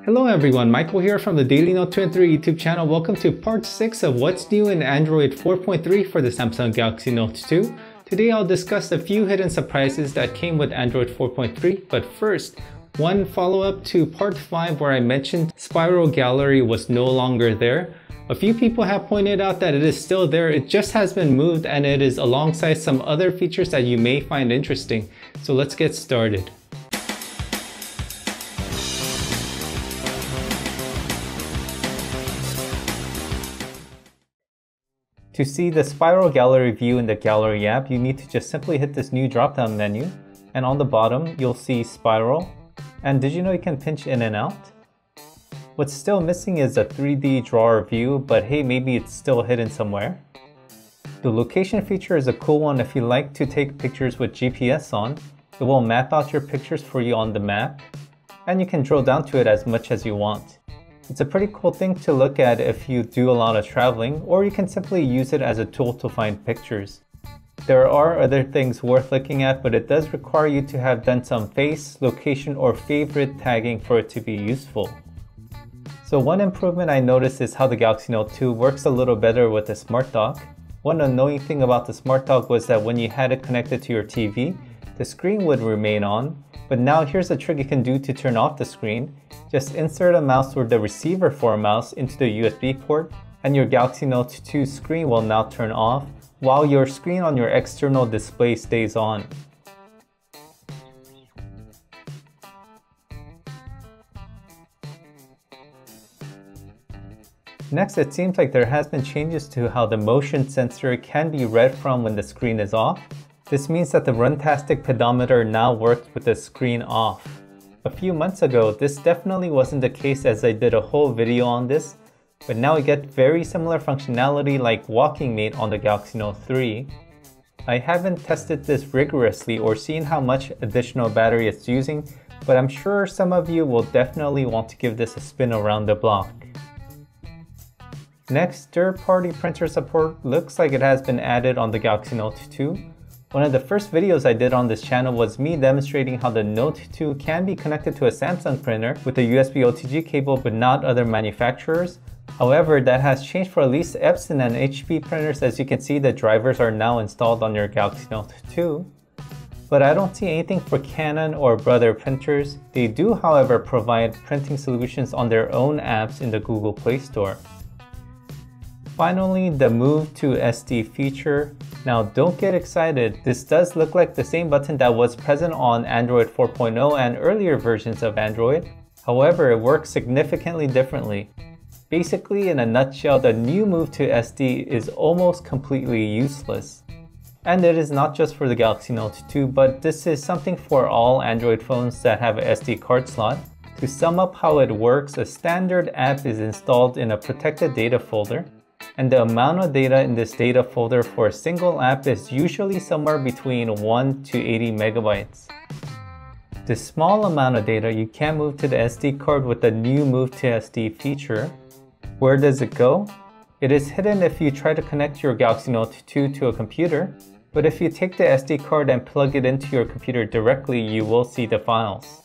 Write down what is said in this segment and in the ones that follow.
Hello everyone, Michael here from the Daily Note 2 and 3 YouTube channel. Welcome to part 6 of what's new in Android 4.3 for the Samsung Galaxy Note 2. Today I'll discuss a few hidden surprises that came with Android 4.3, but first, one follow-up to part 5 where I mentioned Spiral Gallery was no longer there. A few people have pointed out that it is still there, it just has been moved and it is alongside some other features that you may find interesting. So let's get started. To see the Spiral Gallery view in the Gallery app, you need to just simply hit this new drop-down menu, and on the bottom you'll see Spiral. And did you know you can pinch in and out? What's still missing is a 3D drawer view, but hey, maybe it's still hidden somewhere. The location feature is a cool one if you like to take pictures with GPS on. It will map out your pictures for you on the map, and you can drill down to it as much as you want. It's a pretty cool thing to look at if you do a lot of traveling, or you can simply use it as a tool to find pictures. There are other things worth looking at, but it does require you to have done some face, location, or favorite tagging for it to be useful. So one improvement I noticed is how the Galaxy Note 2 works a little better with the Smart Dock. One annoying thing about the Smart Dock was that when you had it connected to your TV, the screen would remain on, but now here's a trick you can do to turn off the screen. Just insert a mouse or the receiver for a mouse into the USB port, and your Galaxy Note 2 screen will now turn off, while your screen on your external display stays on. Next, it seems like there has been changes to how the motion sensor can be read from when the screen is off. This means that the Runtastic Pedometer now works with the screen off. A few months ago, this definitely wasn't the case as I did a whole video on this, but now we get very similar functionality like Walking Mate on the Galaxy Note 3. I haven't tested this rigorously or seen how much additional battery it's using, but I'm sure some of you will definitely want to give this a spin around the block. Next, third-party printer support looks like it has been added on the Galaxy Note 2. One of the first videos I did on this channel was me demonstrating how the Note 2 can be connected to a Samsung printer with a USB OTG cable but not other manufacturers. However, that has changed for at least Epson and HP printers. As you can see, the drivers are now installed on your Galaxy Note 2. But I don't see anything for Canon or Brother printers. They do, however, provide printing solutions on their own apps in the Google Play Store. Finally, the Move to SD feature. Now don't get excited, this does look like the same button that was present on Android 4.0 and earlier versions of Android. However, it works significantly differently. Basically, in a nutshell, the new Move to SD is almost completely useless. And it is not just for the Galaxy Note 2, but this is something for all Android phones that have an SD card slot. To sum up how it works, a standard app is installed in a protected data folder, and the amount of data in this data folder for a single app is usually somewhere between 1 to 80 megabytes. This small amount of data you can move to the SD card with the new Move to SD feature. Where does it go? It is hidden if you try to connect your Galaxy Note 2 to a computer, but if you take the SD card and plug it into your computer directly, you will see the files.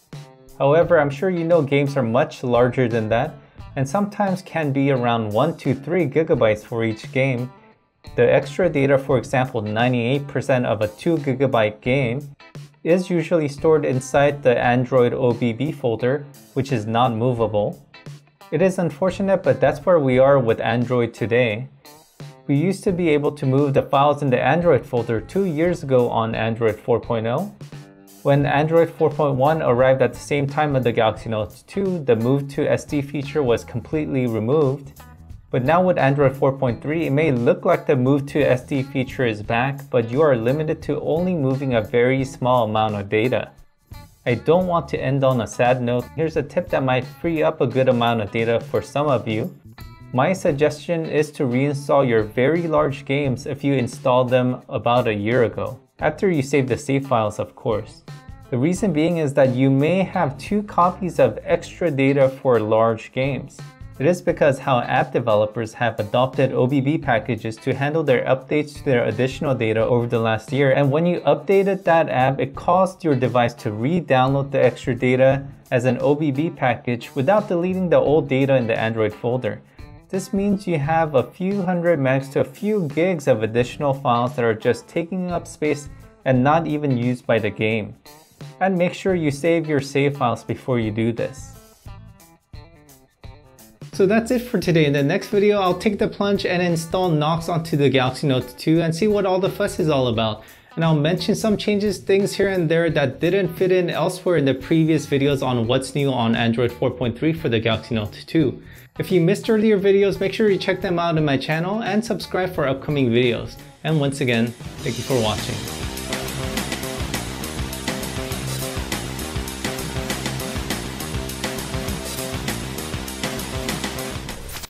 However, I'm sure you know games are much larger than that, and sometimes can be around 1 to 3 gigabytes for each game. The extra data, for example 98% of a 2 gigabyte game, is usually stored inside the Android OBB folder, which is not movable. It is unfortunate, but that's where we are with Android today. We used to be able to move the files in the Android folder 2 years ago on Android 4.0. When Android 4.1 arrived at the same time of the Galaxy Note 2, the Move to SD feature was completely removed. But now with Android 4.3, it may look like the Move to SD feature is back, but you are limited to only moving a very small amount of data. I don't want to end on a sad note. Here's a tip that might free up a good amount of data for some of you. My suggestion is to reinstall your very large games if you installed them about a year ago. After you save the save files, of course. The reason being is that you may have 2 copies of extra data for large games. It is because how app developers have adopted OBB packages to handle their updates to their additional data over the last year, and when you updated that app, it caused your device to re-download the extra data as an OBB package without deleting the old data in the Android folder. This means you have a few hundred megs to a few gigs of additional files that are just taking up space and not even used by the game. And make sure you save your save files before you do this. So that's it for today. In the next video, I'll take the plunge and install Knox onto the Galaxy Note 2 and see what all the fuss is all about. And I'll mention some changes, things here and there that didn't fit in elsewhere in the previous videos on what's new on Android 4.3 for the Galaxy Note 2. If you missed earlier videos, make sure you check them out in my channel and subscribe for upcoming videos. And once again, thank you for watching.